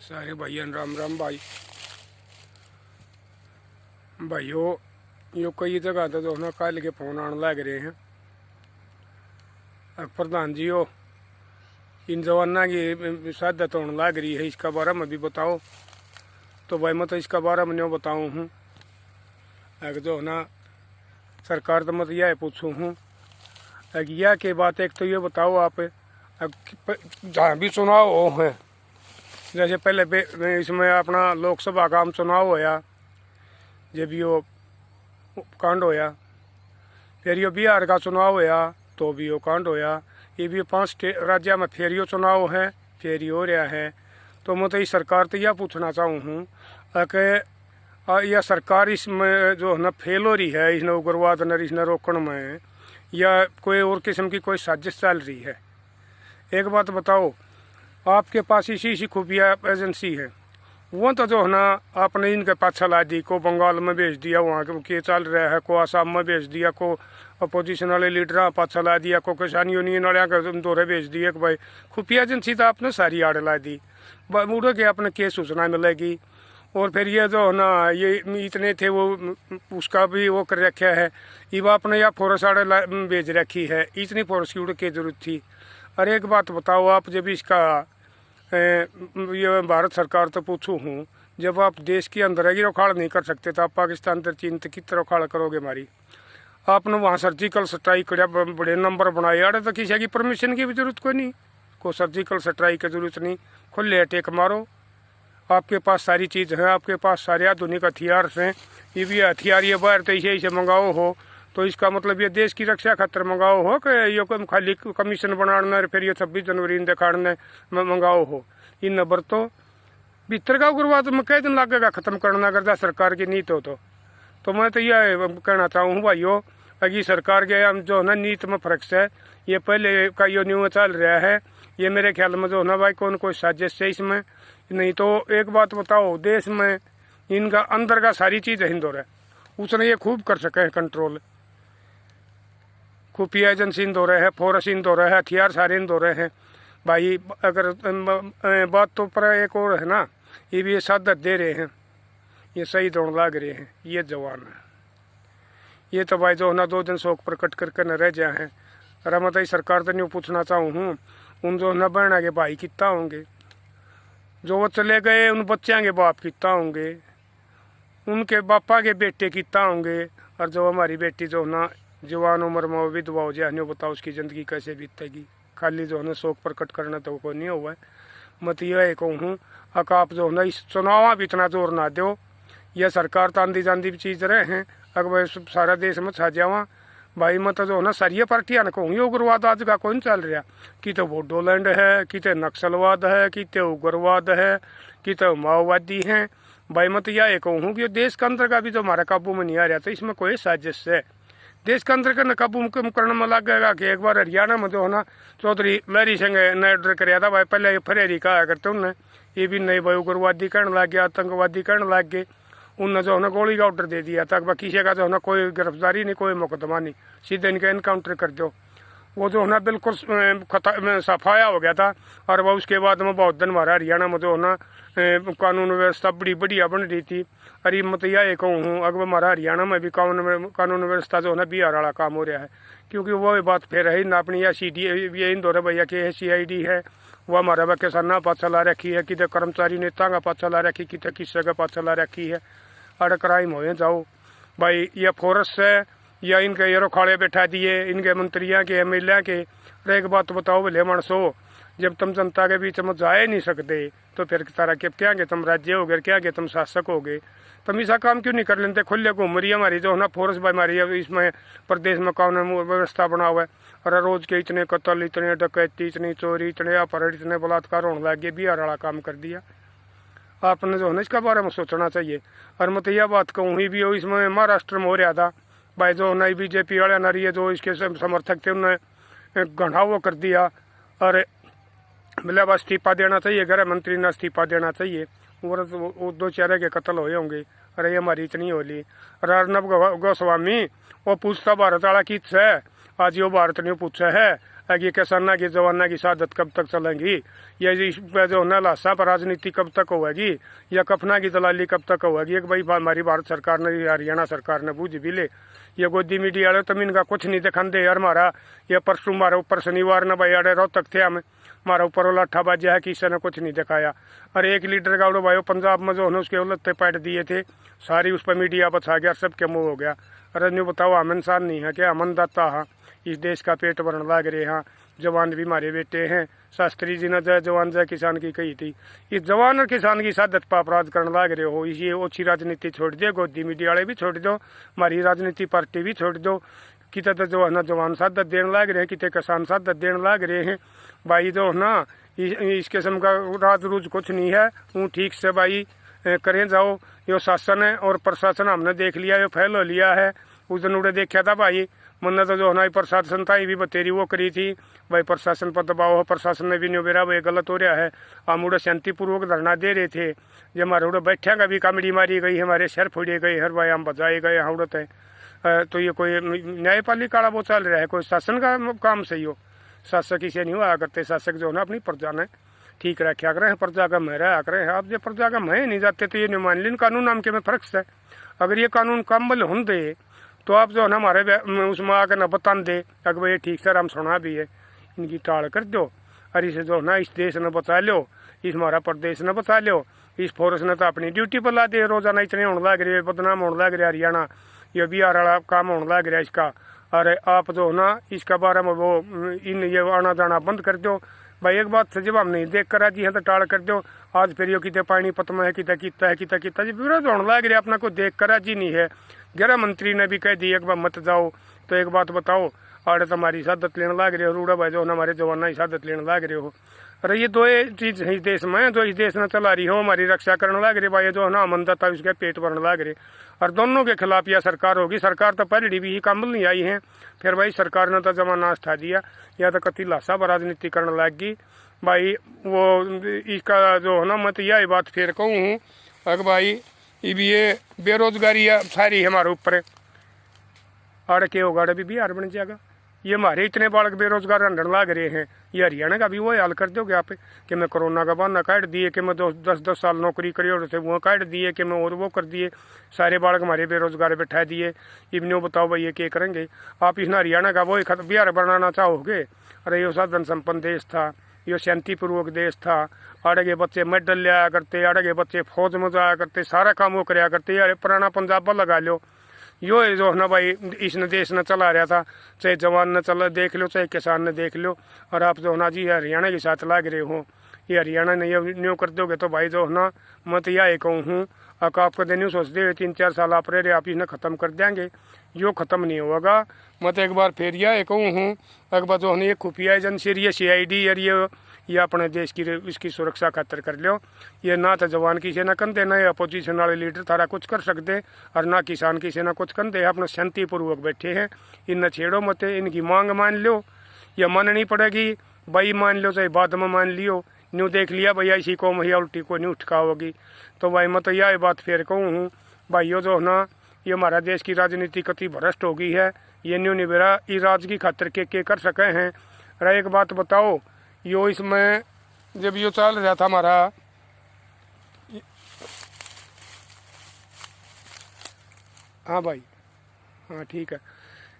सारे भाइयों राम राम भाई भाइयों। यो कई जगह तो जो ना कल के फोन आने लग रहे हैं। प्रधान जी हो इन जवाना की शहादत होने लग रही है, इसका बारे में भी बताओ। तो भाई मैं तो इसका बारे में नहीं बताऊँ हूँ जो ना सरकार तो मत यह पूछूँ हूँ यह के बात। एक तो ये बताओ आप जहाँ भी चुनाव हो है, जैसे पहले इसमें अपना लोकसभा का चुनाव होया, जब यो कांड होया, फिर यो बिहार का चुनाव होया तो भी यो कांड होया, ये भी 5 राज्य में फिर यो चुनाव है, फिर यो हो रहा है। तो मैं तो इस सरकार तो यह पूछना चाहूँ हूँ कि यह सरकार इसमें जो है ना फेल हो रही है, इसने उग्रवाद ने इसने रोकने में, या कोई और किस्म की कोई साजिश चल रही है। एक बात बताओ, आपके पास इसी खुफिया एजेंसी है, वो तो जो है ना आपने इनके पाछा ला दी, को बंगाल में भेज दिया, वहाँ के चल रहा है, को आसाम में भेज दिया, को अपोजिशन वाले लीडर पाछा ला दिया, को किसान यूनियन वाले दौरे भेज दिए कि भाई खुफिया एजेंसी तो आपने सारी आड़ ला दी, मुड़े के अपने केस सूचना मिलेगी। और फिर ये जो है ना ये इतने थे वो उसका भी वो कर रखा है, ये आपने या फोरस आड़े भेज रखी है, इतनी फोरस की जरूरत थी। अरे एक बात बताओ, आप जब इसका ये भारत सरकार तो पूछूँ हूँ, जब आप देश के अंदर ही रोखाड़ नहीं कर सकते तो आप पाकिस्तान तर चीन तक कितना रोखाड़ करोगे हमारी। आपने वहाँ सर्जिकल स्ट्राइक कर बड़े नंबर बनाए, अरे तो किसी की परमिशन की भी जरूरत कोई नहीं, को सर्जिकल स्ट्राइक की जरूरत नहीं, खुले अटैक मारो। आपके पास सारी चीज़ है, आपके पास सारे आधुनिक हथियार हैं, ये भी हथियार ये बाहर तो ऐसे मंगाओ हो, तो इसका मतलब ये देश की रक्षा खातर मंगाओ हो कि ये खाली कमीशन बनाना फिर ये 26 जनवरी दिखाने मंगाओ हो। इन नंबर तो भीतर का उग्रवाद में कई दिन लगेगा ख़त्म करना अगर सरकार की नीति हो तो मैं तो यह कहना चाहूँ हूँ भाइयों, अगी सरकार के जो है ना नीति में फर्क है। ये पहले का यो न्यू चल रहा है, ये मेरे ख्याल में जो है ना भाई कोई साजिश है इसमें। नहीं तो एक बात बताओ, देश में इनका अंदर का सारी चीज़ हिंदोर है, उसने ये खूब कर सके हैं कंट्रोल। खुफिया एजेंसी इन दो रहे हैं, फोरस इन दो रहे हैं, हथियार सारे इन दो रहे हैं भाई। अगर बात तो पर एक और है ना, ये भी ये शहादत दे रहे हैं, ये सही दौड़ लाग रहे हैं, ये जवान है। ये तो भाई जो है ना 2 दिन शोक प्रकट करके न रह जाए हैं। अरे मैं तो सरकार तो नहीं पूछना चाहूँ हूँ, उन जो न बहना के भाई कितना होंगे, जो वो चले गए उन बच्चों के बाप कितना होंगे, उनके पापा के बेटे कितना होंगे, और जो हमारी बेटी जो ना जवान उम्र में विधवा हो जाए, बताओ उसकी ज़िंदगी कैसे बीतेगी। खाली जो है ना शोक प्रकट करना तो कोई नहीं हुआ है। मैं तो यह कहूँ आप जो है ना इस चुनाव भी इतना जोर ना दो, यह सरकार तो आंधी जांधी भी चीज़ रहे हैं, अगर सारा देश में छा जावा भाई। मैं तो जो है ना सारी पार्टियां कहूँ, ये उग्रवाद आज का कोई नहीं चल रहा, कि तो बोडोलैंड है, कि तो नक्सलवाद है, कि तो उग्रवाद है, कि तो माओवादी हैं भाई। मैं तो यह कहूँ कि देश के अंदर का भी जो हमारा काबू में नहीं आ रहा, तो इसमें कोई साजिश है। देश के अंदर का काबू करने में लगेगा कि एक बार हरियाणा में जो है ना चौधरी लहरी सिंह ने ऑर्डर कराया था भाई, पहले फरेरी कहा करते उनने, ये भी नहीं भाई उग्रवादी कहने लग गया, आतंकवादी कहने लग गए, उनने जो है ना गोली का ऑर्डर दे दिया था। किसी का जो है ना कोई गिरफ्तारी नहीं, कोई मुकदमा नहीं, सीधे इनका इनकाउंटर कर दो। वो जो है ना बिल्कुल सफाया हो गया था। और वह उसके बाद में बहुत दिन हमारा हरियाणा में जो है ना कानून व्यवस्था बड़ी बढ़िया बन रही थी। अरे मैं तो यह कहूँ अगर हमारा हरियाणा में भी कानून व्यवस्था जो है ना बिहार वाला काम हो रहा है, क्योंकि वो बात फिर है ना अपनी या CD ये इन दौरे भैया के CID है, वो हमारा वह किसाना पाछा ला रखी है, कितने कर्मचारी नेता का पाछा ला रखी, कितने किस्से का पाछा ला रखी है। अरे क्राइम हो जाओ भाई, यह फोरस है या इनके ये रोखाड़े बैठा दिए इनके मंत्रियों के MLA के। एक बात बताओ भले मानसो, जब तुम जनता के बीच में जा ही नहीं सकते तो फिर तारा के क्या गए तुम राज्य हो गए, क्या गए तुम शासक हो गए, तुम ऐसा काम क्यों नहीं कर लेते। खुले घूम रही है हमारी जो है ना फोर्स भाई, हमारी इसमें प्रदेश में कानून व्यवस्था बना हुआ है। और रोज के इतने कत्ल, इतने डकैती, इतनी चोरी, इतने अपहरण, इतने बलात्कार होने लग गए, बिहार वाला काम कर दिया। आपने जो है ना इसका बारे में सोचना चाहिए। और मैं तो यह बात कहूँ ही भी हो, इसमें महाराष्ट्र में हो रहा था भाई, जो ना BJP वाले नारी है जो इसके समर्थक थे, उन्होंने घना वो कर दिया। और मतलब इस्तीफा देना चाहिए, गृह मंत्री ने इस्तीफा देना चाहिए। और वो 2 चेहरे के कत्ल हुए होंगे। अरे ये हमारी इतनी होली। और अर्नब गोस्वामी वो पूछता भारत वाला किस है, आज यो भारत नहीं पूछा है आगे किसाना की जवाना की शहादत कब तक चलेंगी, या इस पे जो ना लाशा पर राजनीति कब तक होगी, या कफना की दलाली कब तक होगी। कि भाई हमारी भारत सरकार ने, हरियाणा सरकार ने बूझ भी ले, ये गोदी मीडिया वाले तो इनका कुछ नहीं दिखाते यार। हमारा ये परसों हमारे ऊपर शनिवार ने भाई अड़े रोहतक थे हम, हमारा ऊपर वो लाठा बाजा है, किसी ने कुछ नहीं दिखाया। और एक लीडर का भाई पंजाब में जो है उसके उलट्टे पैट दिए थे, सारी उस पर मीडिया बचा गया, सबके मुँह हो गया। अरे न्यू बताओ, हम इंसान नहीं है क्या? हम अन्नदाता हाँ, इस देश का पेट भरने लाग रहे हैं। जवान भी हमारे बेटे हैं। शास्त्री जी ने जय जवान जय किसान की कही थी। इस जवान और किसान की शहादत पर अपराध करने लाग रहे हो। ये ओछी राजनीति छोड़ दो, गोदी मीडिया वाले भी छोड़ दो, हमारी राजनीति पार्टी भी छोड़ दो। कितने तो जो है ना जवान शहादत देने लाग रहे हैं, कितने किसान शहादत देने लाग रहे हैं। भाई जो है ना इस किस्म का राज रूज कुछ नहीं है। वो ठीक से भाई करें जाओ। यो शासन है और प्रशासन हमने देख लिया, यो फैल हो लिया है। उस दिन उड़े देखा था भाई, मैंने तो जो है ना प्रशासन था, ये भी बतेरी वो करी थी भाई प्रशासन पर दबाव हो। प्रशासन ने भी नहीं बेरा भाई गलत हो रहा है। हम उड़े शांतिपूर्वक धरना दे रहे थे। जब हमारे उड़े बैठे का भी कामड़ी मारी गई, हमारे सर फोड़े गए, हर भाई हम बजाए गए उड़ते हैं। तो ये कोई न्यायपालिका वाला वो चल रहा है, कोई शासन का काम सही हो। शासक इसे नहीं हुआ करते। शासक जो है ना अपनी प्रजा ने ठीक रखा करें, प्रजा का मैं रहा करें। आप जो प्रजा का मैं नहीं जाते तो ये नहीं मान लें। कानून नाम के में फर्क है। अगर ये कानून कम्बल हों दे तो आप जो है ना हमारे उसमें आकर न बता दे अगर भाई ठीक सर हम सुना भी है, इनकी टाल कर दो। और इसे जो है ना इस देश ने बचा लो, इस हमारा प्रदेश ने बचा लो। इस फोर्स ने तो अपनी ड्यूटी पर ला दे। रोजाना इतने होने लग रहे, बदनाम होने लग रहा हरियाणा, ये बिहार वाला काम होने लग रहा है इसका। अरे आप जो है ना इसका बारे में वो इन ये आना जाना बंद कर दो भाई। एक बात से जब हम नहीं देख कर राजी है तो टाल कर दो। आज फिर यो कितने पानीपत में है, कितना कितना है, कितना कितना जी विरोध होने लग रहा है, अपना को देख कर राजी नहीं है। गृह मंत्री ने भी कह दी एक बार मत जाओ। तो एक बात बताओ, अरे तुम्हारी शहादत लेने लग रहे हो, रूढ़ा भाई जो हमारे जवाना की शहादत लेने लग रहे हो। अरे ये दो चीज है इस देश में, जो इस देश ने चला रही हो, हमारी रक्षा करने लग रहे भाई जो है ना अमनदाता उसके पेट भरने लग रहे। और दोनों के खिलाफ यह सरकार होगी। सरकार तो पहले भी ही कामल नहीं आई है, फिर भाई सरकार ने तो जमाना उठा दिया, या तो कति लाशा पर राजनीति करने लग गई भाई। वो इसका जो है ना मैं तो यही बात फिर कहूँ हूँ, अगर भाई ये बेरोजगारी सारी हमारे ऊपर अड़ के होगा, अभी बिहार बन जाएगा। ये हमारे इतने बालक बेरोजगार रंडन लाग रहे हैं। ये हरियाणा का भी वो हाल कर दोगे आप कि मैं कोरोना का बहाना काट दिए, कि मैं 10-10 साल नौकरी करी और थे वो काट दिए, कि मैं और वो कर दिए, सारे बालक हमारे बेरोजगार बैठा दिए। इबनो बताओ भाई ये क्या करेंगे आप? इस हरियाणा का वो बिहार बनाना चाहोगे? अरे ये साधन संपन्न देश था, ये शांतिपूर्वक देश था। अड़गे बच्चे मेडल लिया करते, अड़गे बच्चे फौज में जाया करते, सारा काम वो कराया करते। यार पुराना पंजाब लगा लो, यो जो है ना भाई इसने देश ने चला रहा था। चाहे जवान ने चला देख लो, चाहे किसान ने देख लो। और आप जो है ना जी हरियाणा के साथ लाग रहे हो। ये हरियाणा ने ये न्यू कर दोगे तो भाई जो है ना मैं तो यह कहूँ हूँ, आपको देने सोच दे 3-4 साल आप रहे आप इन्हें ख़त्म कर देंगे। यो ख़त्म नहीं होगा। मैं तो एक बार फिर यह कहूँ हूँ, एक बार जो है ये खुफिया एजेंसी ये CID और ये अपने देश की इसकी सुरक्षा खातर कर लो। ये ना तो जवान की से ना कंधे, ना अपोजिशन वाले लीडर थारा कुछ कर सकते, और ना किसान की से ना कुछ कंधे। अपना शांतिपूर्वक बैठे हैं, इन छेड़ो मत। इनकी मांग मान लो या माननी पड़ेगी भाई, मान लो चाहे बाद में मान लियो। न्यू देख लिया भैया इसी को महिया उल्टी को नहीं उठका होगी। तो भाई मैं तो यह बात फिर कहूँ हूँ भाइयों जो है ना ये हमारा देश की राजनीति कति भ्रष्ट हो गई है। ये न्यू निबेरा इस राज की खातर के कर सके हैं। अरे एक बात बताओ, यो इसमें जब यो चल रहा था हमारा, हाँ भाई हाँ ठीक है,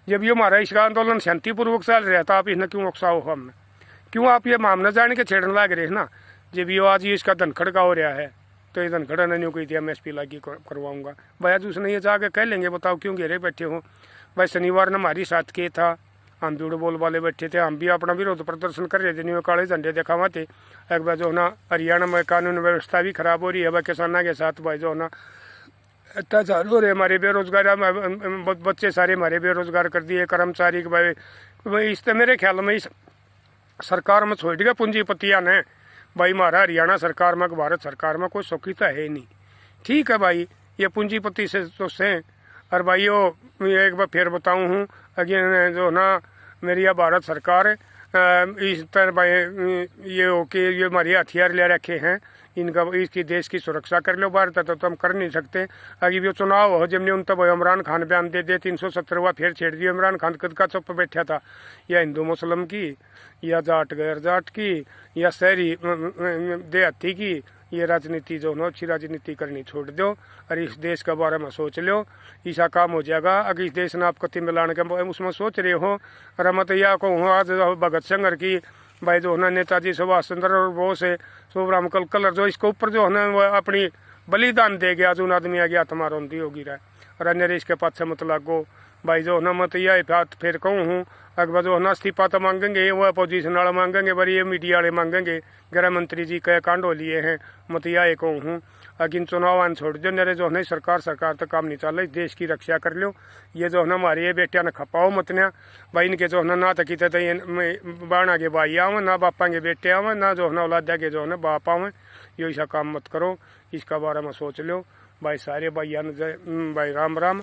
जब ये हमारा इसका आंदोलन शांतिपूर्वक चल रहा था, आप इन्हें क्यों उकसाओ? हमने क्यों आप ये मामला जान के छेड़ने लग रहे हैं ना? जब ये आज ये इसका धनखड़ का हो रहा है तो ये धनखड़ा ने नहीं कोई दिया MSP लागी करवाऊंगा भाई। आज उसने ये जाके कह लेंगे, बताओ क्यों घेरे बैठे हो भाई? शनिवार ने हमारी साथ के था, हम भी उड़ बोल वाले बैठे थे, हम भी अपना विरोध प्रदर्शन कर रहे थे। नहीं काले झंडे दिखावा थे। एक बार जो है ना हरियाणा में कानून व्यवस्था भी खराब हो रही है भाई, किसाना के साथ भाई जो है ना अत्याचार हो रहे। हमारे बेरोजगार बच्चे सारे हमारे बेरोजगार कर दिए, कर्मचारी के भाई इस मेरे ख्याल में इस सरकार में छोड़ गया पूंजीपतियाँ ने भाई। हमारा हरियाणा सरकार में भारत सरकार में कोई सौखीता है नहीं। ठीक है भाई, ये पूंजीपति से तो से। और भाई यो एक बार फिर बताऊँ हूँ अगेन जो ना मेरी यह भारत सरकार इस तरह भाई ये हो कि ये हमारे हथियार ले रखे हैं, इनका इसकी देश की सुरक्षा कर लो। भारत तो हम कर नहीं सकते। अभी भी चुनाव हो जमने उन तब इमरान खान बयान दे दे 370 फिर छेड़ दिया। इमरान खान कद का चुप बैठा था, या हिंदू मुस्लिम की, या जाट गैर जाट की, या शहरी देहाती की, ये राजनीति जो हो अच्छी राजनीति करनी छोड़ दो और इस देश के बारे में सोच लो, ऐसा काम हो जाएगा। अगर इस देश ने आप कति मिलाने के उसमें सोच रहे हो। और मैं तो यह कहूँ आज भगत सिंह की भाई जो है नेताजी सुभाष चंद्र और वो से सोबराम कलर जो इसके ऊपर जो है वो अपनी बलिदान दे गया, जो आदमी आ गया तुम्हारा रोंदी होगी रहा और अन्य इसके पाछे मत लागो भाई जो है। मैं तो यह बात फिर कहूँ हूँ, अकबर जो है इस्तीफा तो मांगेंगे, वो अपोजिशन वाले मांगेंगे, बड़ी ये मीडिया वाले मांगेंगे, गृह मंत्री जी कई कांड हो लिए हैं। मैं तो यह कहूँ हूँ अगिन चुनाव आन छोड़ दो, मेरे जो है सरकार तो काम नहीं चल रही, देश की रक्षा कर लो। ये जो है हमारे ये बेटिया ने खपाओ मत न भाई, इनके जो है ना तो किते तो ये बाणा के भाई आवे ना बापा के बेटे आवे ना जो है औलादा के जो है बाप आवे। ये ऐसा काम मत करो, इसका बारे में सोच लो भाई। सारे भैया ने जय भाई, राम राम,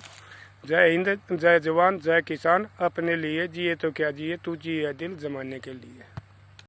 जय हिंद, जय जवान, जय किसान। अपने लिए जिए तो क्या जिए, तू जिए दिल जमाने के लिए।